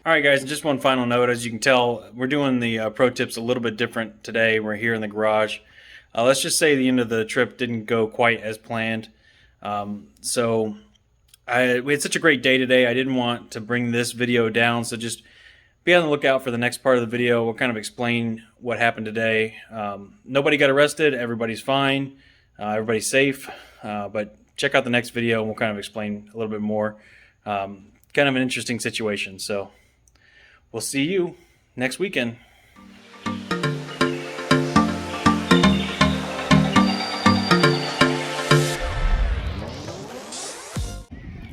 All right, guys, just one final note. As you can tell, we're doing the pro tips a little bit different today. We're here in the garage. Let's just say the end of the trip didn't go quite as planned. We had such a great day today. I didn't want to bring this video down, so just be on the lookout for the next part of the video. We'll kind of explain what happened today. Nobody got arrested. Everybody's fine. Everybody's safe. But check out the next video, and we'll kind of explain a little bit more. Kind of an interesting situation. So we'll see you next weekend.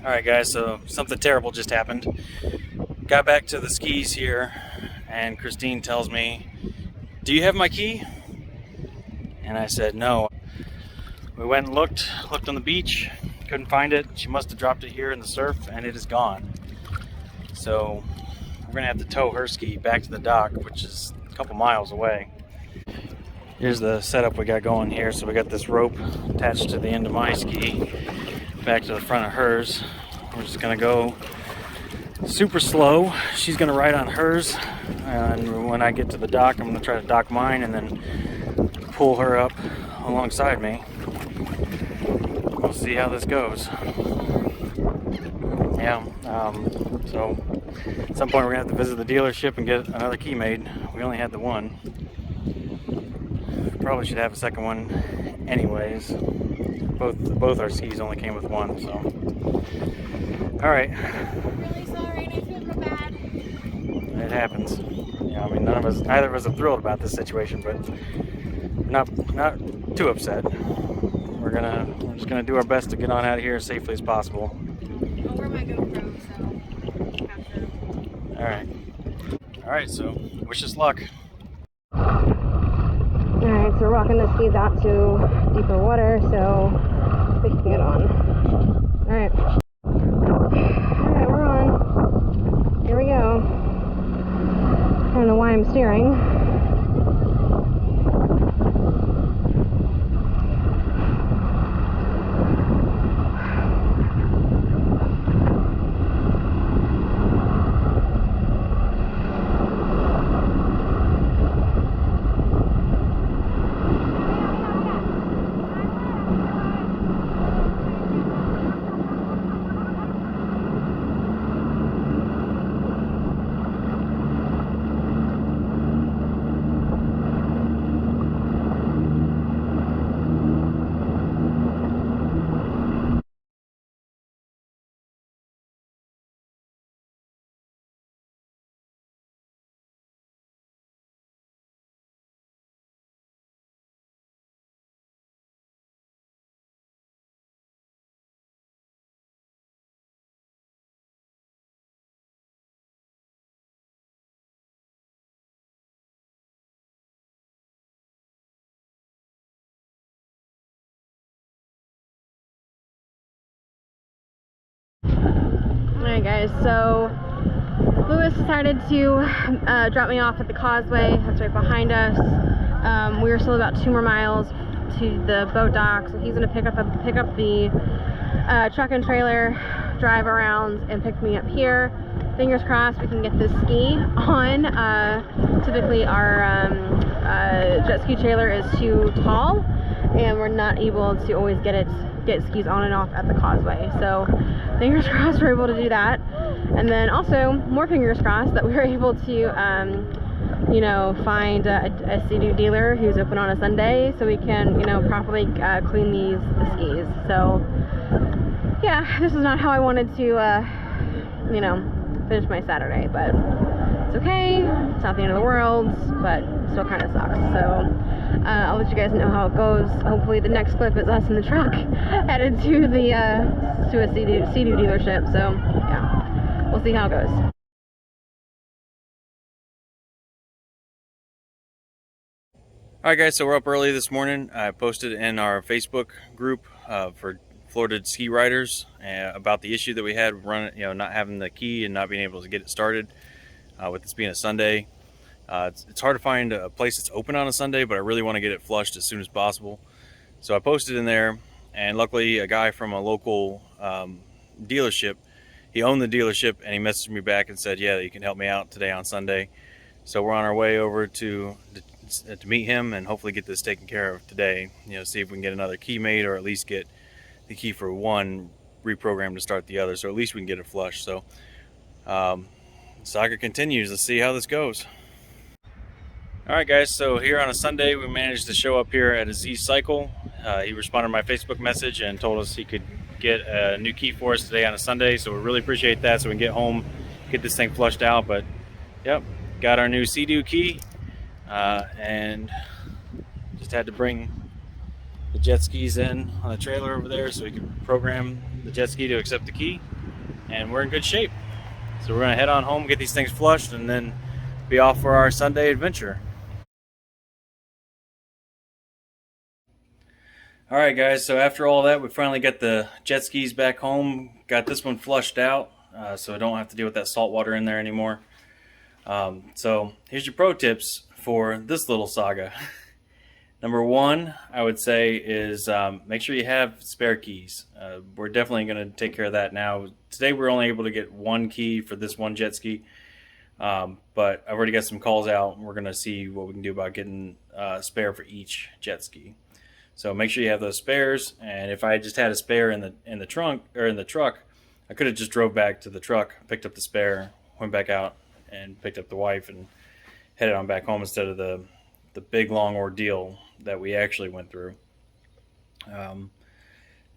Alright guys, so something terrible just happened. Got back to the skis here and Christine tells me, "Do you have my key?" And I said no. We went and looked on the beach, couldn't find it. She must have dropped it here in the surf and it is gone. So we're gonna have to tow her ski back to the dock, which is a couple miles away. Here's the setup we got going here. So we got this rope attached to the end of my ski back to the front of hers. We're just gonna go super slow. She's gonna ride on hers, and when I get to the dock, I'm gonna try to dock mine and then pull her up alongside me. We'll see how this goes. Yeah, so at some point we're gonna have to visit the dealership and get another key made. We only had the one. Probably should have a second one anyways. Both our skis only came with one, so. All right. I'm really sorry, and I feel bad. It happens. Yeah, I mean, neither of us are thrilled about this situation, but not too upset. We're just gonna do our best to get on out of here as safely as possible. I'll wear my GoPro, so capture. All right, so wish us luck. Alright, so we're walking the skis out to deeper water, so we can get on. Alright. Alright, we're on. Here we go. I don't know why I'm steering. Alright guys, so Lewis decided to drop me off at the causeway. That's right behind us. We are still about 2 more miles to the boat dock, so he's going to pick up the truck and trailer, drive around, and pick me up here. Fingers crossed we can get this ski on. Typically our jet ski trailer is too tall, and we're not able to always get skis on and off at the causeway. So fingers crossed we're able to do that. And then also more fingers crossed that we were able to you know, find a Sea-Doo dealer who's open on a Sunday, so we can, you know, properly clean the skis. So yeah, this is not how I wanted to you know, finish my Saturday, but it's okay. It's not the end of the world, but it still kind of sucks. So I'll let you guys know how it goes. Hopefully the next clip is us in the truck headed to a Sea-Doo dealership. So yeah, we'll see how it goes. Alright guys, so we're up early this morning. I posted in our Facebook group for Florida ski riders about the issue that we had not having the key and not being able to get it started with this being a Sunday. It's hard to find a place that's open on a Sunday, but I really want to get it flushed as soon as possible. So I posted in there, and luckily a guy from a local dealership, he owned the dealership, and he messaged me back and said, yeah, you can help me out today on Sunday. So we're on our way over to meet him and hopefully get this taken care of today. See if we can get another key made, or at least get the key for one reprogrammed to start the other, so at least we can get it flushed. So saga continues. Let's see how this goes. All right, guys, so here on a Sunday, we managed to show up here at a Z Cycle. He responded to my Facebook message and told us he could get a new key for us today on a Sunday, so we really appreciate that, so we can get home, get this thing flushed out. But yep, got our new Sea-Doo key, and just had to bring the jet skis in on the trailer over there so we can program the jet ski to accept the key, and we're in good shape. So we're gonna head on home, get these things flushed, and then be off for our Sunday adventure. All right, guys, so after all that, we finally got the jet skis back home, got this one flushed out, so I don't have to deal with that salt water in there anymore. So here's your pro tips for this little saga. Number one, I would say, is make sure you have spare keys. We're definitely going to take care of that now. Today we're only able to get one key for this one jet ski, but I've already got some calls out, and we're going to see what we can do about getting a spare for each jet ski. So make sure you have those spares. And if I just had a spare in the trunk or in the truck, I could have just drove back to the truck, picked up the spare, went back out and picked up the wife and headed on back home instead of the big long ordeal that we actually went through.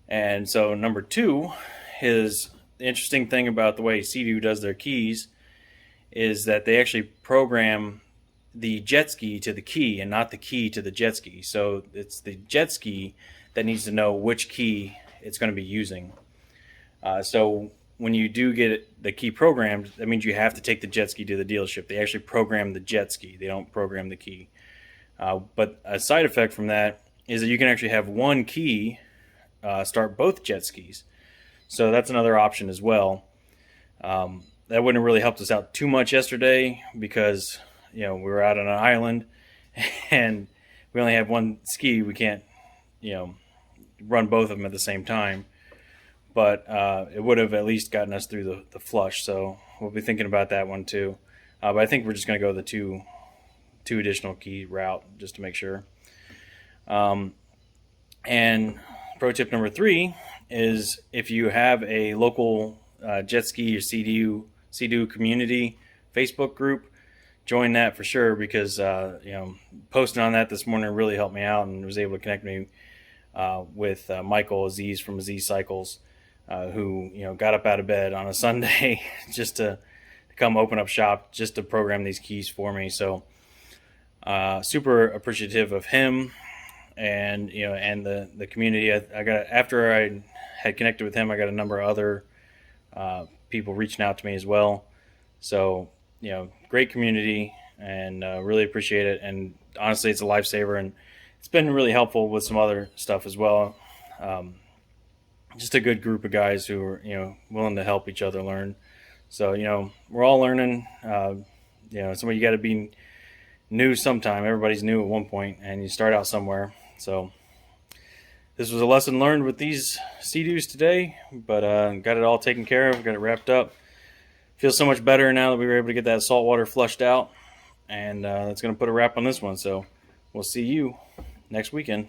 And so number two is, the interesting thing about the way Sea-Doo does their keys is that they actually program the jet ski to the key and not the key to the jet ski. So it's the jet ski that needs to know which key it's going to be using. So when you do get the key programmed, that means you have to take the jet ski to the dealership. They actually program the jet ski. They don't program the key. But a side effect from that is that you can actually have one key start both jet skis. So that's another option as well. That wouldn't have really helped us out too much yesterday because we were out on an island and we only have one ski. We can't run both of them at the same time. But it would have at least gotten us through the flush. So we'll be thinking about that one too. But I think we're just going to go the two additional key route just to make sure. And pro tip number three is, if you have a local jet ski or Sea-Doo community Facebook group, join that for sure, because posting on that this morning really helped me out and was able to connect me with Michael Aziz from Z Cycles, who got up out of bed on a Sunday just to come open up shop just to program these keys for me. So super appreciative of him and and the community. I got, after I had connected with him, I got a number of other people reaching out to me as well. So great community, and really appreciate it. And honestly, it's a lifesaver, and it's been really helpful with some other stuff as well. Just a good group of guys who are willing to help each other learn. So we're all learning. Somebody, you got to be new sometime. Everybody's new at one point, and you start out somewhere. So this was a lesson learned with these Sea-Doos today, but got it all taken care of, got it wrapped up. Feels so much better now that we were able to get that salt water flushed out, and that's going to put a wrap on this one. So we'll see you next weekend.